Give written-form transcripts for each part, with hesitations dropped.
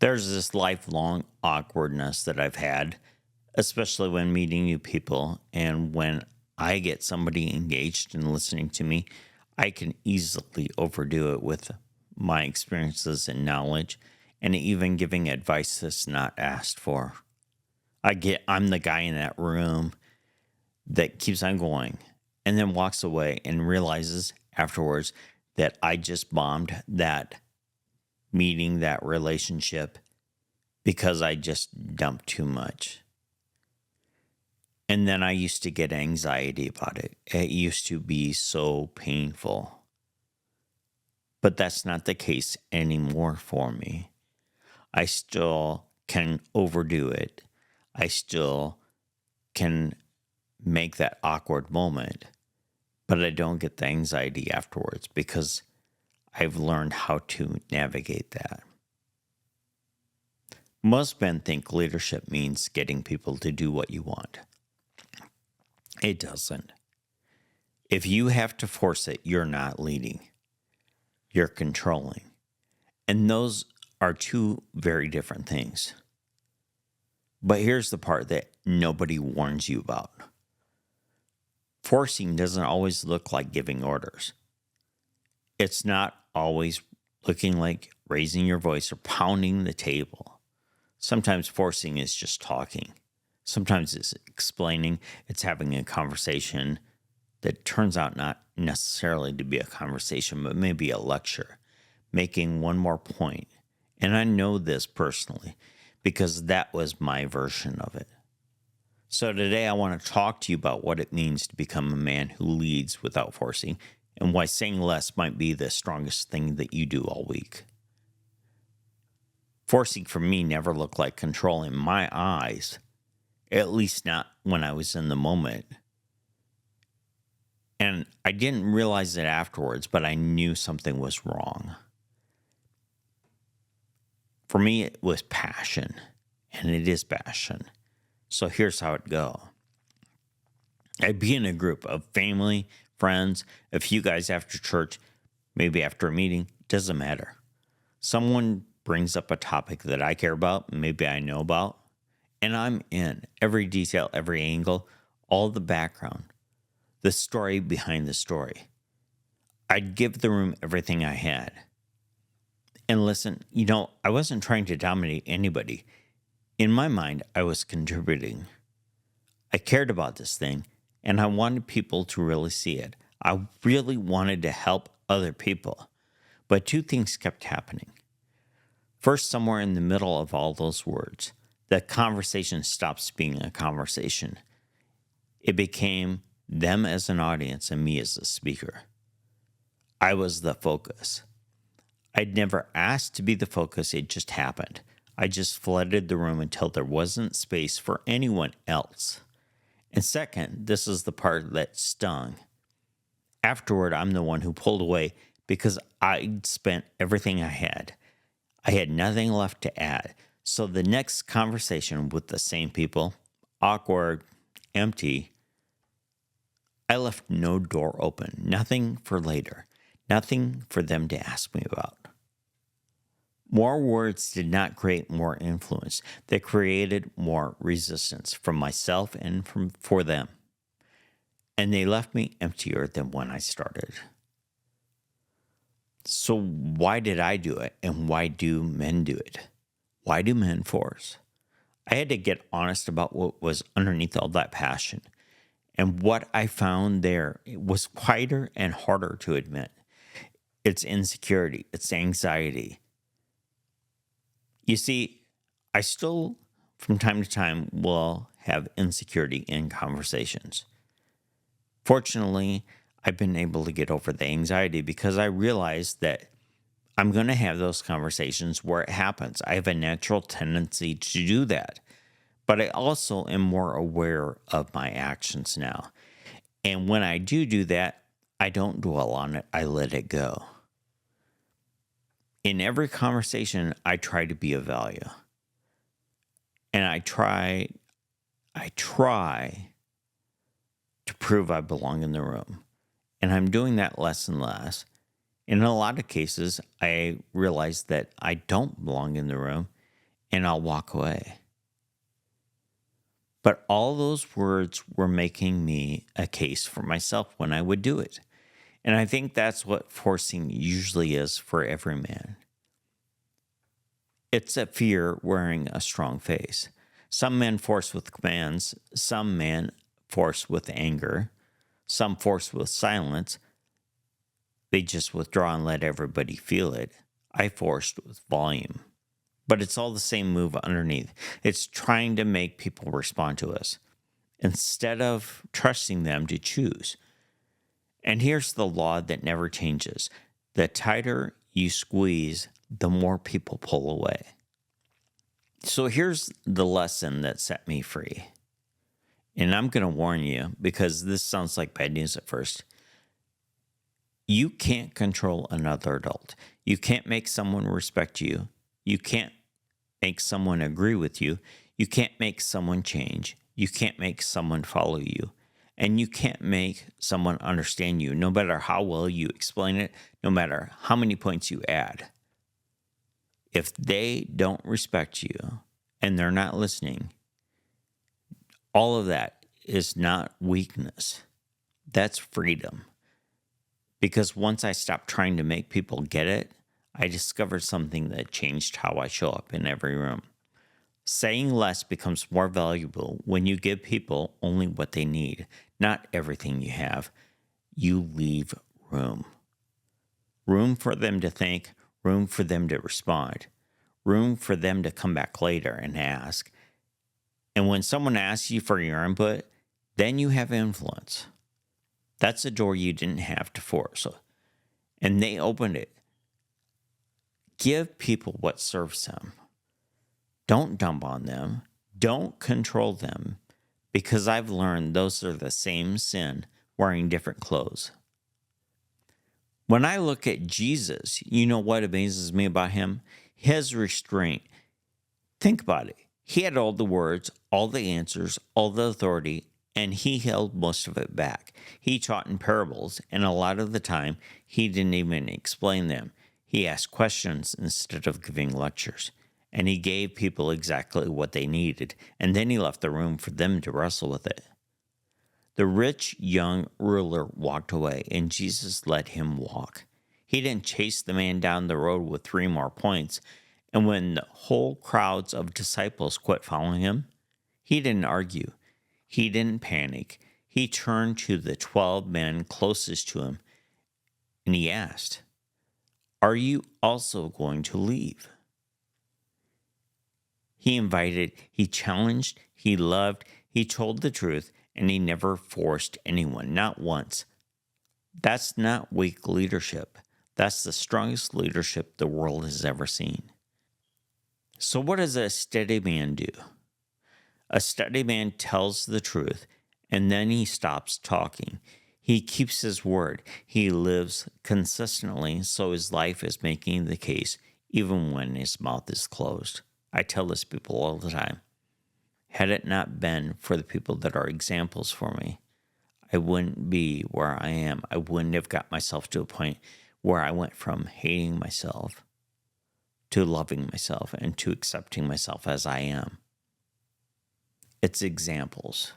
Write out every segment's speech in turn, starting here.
There's this lifelong awkwardness that I've had, especially when meeting new people. And when I get somebody engaged and listening to me, I can easily overdo it with my experiences and knowledge, and even giving advice that's not asked for. I'm the guy in that room that keeps on going and then walks away and realizes afterwards that I just bombed that meeting, that relationship, because I just dumped too much. And then I used to get anxiety about it. It used to be so painful. But that's not the case anymore for me. I still can overdo it. I still can make that awkward moment, but I don't get the anxiety afterwards because I've learned how to navigate that. Most men think leadership means getting people to do what you want. It doesn't. If you have to force it, you're not leading. You're controlling. And those are two very different things. But here's the part that nobody warns you about. Forcing doesn't always look like giving orders. It's not always looking like raising your voice or pounding the table. Sometimes forcing is just talking. Sometimes it's explaining, it's having a conversation that turns out not necessarily to be a conversation, but maybe a lecture, making one more point. And I know this personally because that was my version of it. So today I want to talk to you about what it means to become a man who leads without forcing and why saying less might be the strongest thing that you do all week. Forcing for me never looked like controlling my eyes, at least not when I was in the moment. And I didn't realize it afterwards, but I knew something was wrong. For me, it was passion, and it is passion. So here's how it go. I'd be in a group of family, friends, a few guys after church, maybe after a meeting, doesn't matter. Someone brings up a topic that I care about, maybe I know about, and I'm in every detail, every angle, all the background, the story behind the story. I'd give the room everything I had. And listen, I wasn't trying to dominate anybody. In my mind, I was contributing. I cared about this thing, and I wanted people to really see it. I really wanted to help other people. But two things kept happening. First, somewhere in the middle of all those words, the conversation stops being a conversation. It became them as an audience and me as a speaker. I was the focus. I'd never asked to be the focus, it just happened. I just flooded the room until there wasn't space for anyone else. And second, this is the part that stung. Afterward, I'm the one who pulled away because I'd spent everything I had. I had nothing left to add. So the next conversation with the same people, awkward, empty, I left no door open, nothing for later, nothing for them to ask me about. More words did not create more influence. They created more resistance from myself and for them. And they left me emptier than when I started. So why did I do it? And why do men do it? Why do men force? I had to get honest about what was underneath all that passion. And what I found there was quieter and harder to admit. It's insecurity. It's anxiety. You see, I still, from time to time, will have insecurity in conversations. Fortunately, I've been able to get over the anxiety because I realized that I'm going to have those conversations where it happens. I have a natural tendency to do that. But I also am more aware of my actions now. And when I do that, I don't dwell on it. I let it go. In every conversation, I try to be of value. And I try to prove I belong in the room. And I'm doing that less and less. In a lot of cases, I realize that I don't belong in the room. and I'll walk away. But all those words were making me a case for myself when I would do it. And I think that's what forcing usually is for every man. It's a fear wearing a strong face. Some men force with commands, some men force with anger, some force with silence. They just withdraw and let everybody feel it. I forced with volume. But it's all the same move underneath. It's trying to make people respond to us instead of trusting them to choose. And here's the law that never changes. The tighter you squeeze, the more people pull away. So here's the lesson that set me free. And I'm going to warn you, because this sounds like bad news at first. You can't control another adult. You can't make someone respect you. You can't make someone agree with you. You can't make someone change. You can't make someone follow you. And you can't make someone understand you, no matter how well you explain it, no matter how many points you add. If they don't respect you and they're not listening, all of that is not weakness. That's freedom. Because once I stopped trying to make people get it, I discovered something that changed how I show up in every room. Saying less becomes more valuable when you give people only what they need, not everything you have. You leave room. Room for them to think, room for them to respond, room for them to come back later and ask. And when someone asks you for your input, then you have influence. That's a door you didn't have to force. And they opened it. Give people what serves them. Don't dump on them. Don't control them. Because I've learned those are the same sin wearing different clothes. When I look at Jesus, you know what amazes me about him? His restraint. Think about it. He had all the words, all the answers, all the authority, and he held most of it back. He taught in parables, and a lot of the time, he didn't even explain them. He asked questions instead of giving lectures. And he gave people exactly what they needed, and then he left the room for them to wrestle with it. The rich young ruler walked away, and Jesus let him walk. He didn't chase the man down the road with 3 more points, and when the whole crowds of disciples quit following him, he didn't argue. He didn't panic. He turned to the 12 men closest to him, and he asked, "Are you also going to leave?" He invited, he challenged, he loved, he told the truth, and he never forced anyone, not once. That's not weak leadership. That's the strongest leadership the world has ever seen. So what does a steady man do? A steady man tells the truth, and then he stops talking. He keeps his word. He lives consistently, so his life is making the case, even when his mouth is closed. I tell this to people all the time. Had it not been for the people that are examples for me, I wouldn't be where I am. I wouldn't have got myself to a point where I went from hating myself to loving myself and to accepting myself as I am. It's examples.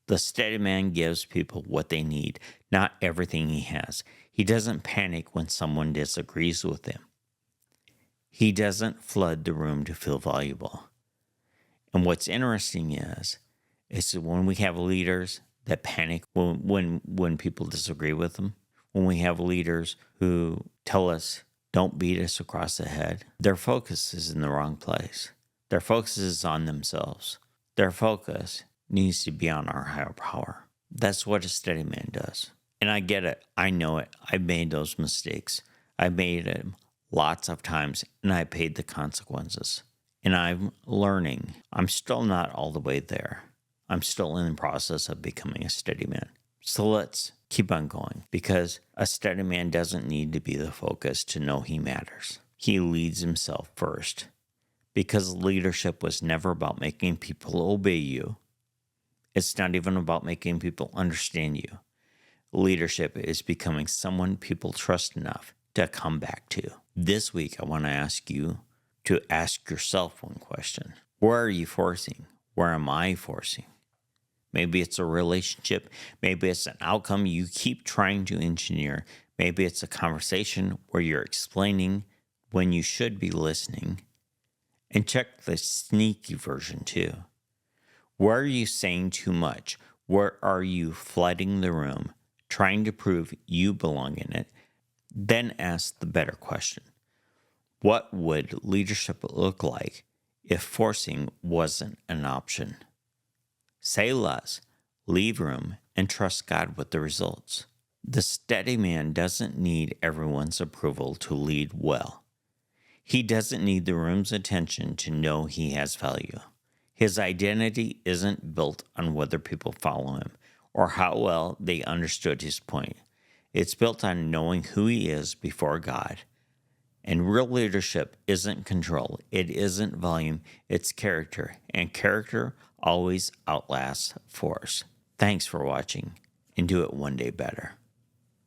The steady man gives people what they need, not everything he has. He doesn't panic when someone disagrees with him. He doesn't flood the room to feel valuable. And what's interesting is when we have leaders that panic when people disagree with them, when we have leaders who tell us, don't beat us across the head, their focus is in the wrong place. Their focus is on themselves. Their focus needs to be on our higher power. That's what a steady man does. And I get it. I know it. I've made those mistakes. I've made them lots of times, and I paid the consequences. And I'm learning. I'm still not all the way there. I'm still in the process of becoming a steady man. So let's keep on going, because a steady man doesn't need to be the focus to know he matters. He leads himself first, because leadership was never about making people obey you. It's not even about making people understand you. Leadership is becoming someone people trust enough to come back to. This week, I want to ask you, to ask yourself one question. Where are you forcing? Where am I forcing? Maybe it's a relationship. Maybe it's an outcome you keep trying to engineer. Maybe it's a conversation where you're explaining when you should be listening. And check the sneaky version too. Where are you saying too much? Where are you flooding the room, trying to prove you belong in it? Then ask the better question. What would leadership look like if forcing wasn't an option? Say less, leave room, and trust God with the results. The steady man doesn't need everyone's approval to lead well. He doesn't need the room's attention to know he has value. His identity isn't built on whether people follow him or how well they understood his point. It's built on knowing who he is before God. And real leadership isn't control. It isn't volume. It's character. And character always outlasts force. Thanks for watching, and do it one day better.